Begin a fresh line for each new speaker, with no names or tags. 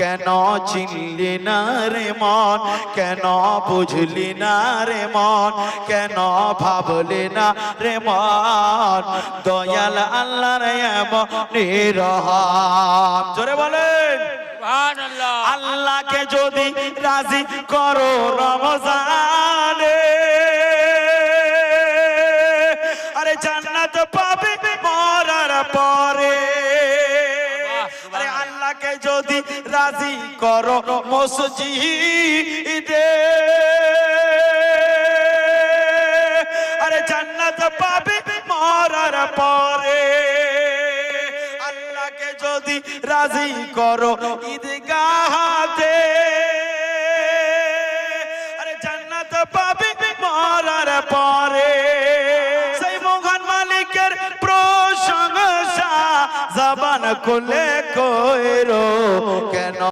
কেন চিনলি না রে মন, কেন বুঝলি না রে মন, কেন ভাবলি না রে মন, দয়াল আল্লাহর এমন নিরহম। জোরে বলেন
সুবহানাল্লাহ।
আল্লাহকে যদি রাজি করো রমজানে, আরে জান্নাত পাবে মরার পরে। আরে আল্লাহকে যদি রাজি করো মসজিদে, আরে জান্নাত পাবে মরার পরে। আল্লাহকে যদি রাজি করো ঈদগাহতে, আরে জান্নাত পাবে মরার পরে। সেই মহান মালিকের প্রশংসা জবান খুলে কইরো কেন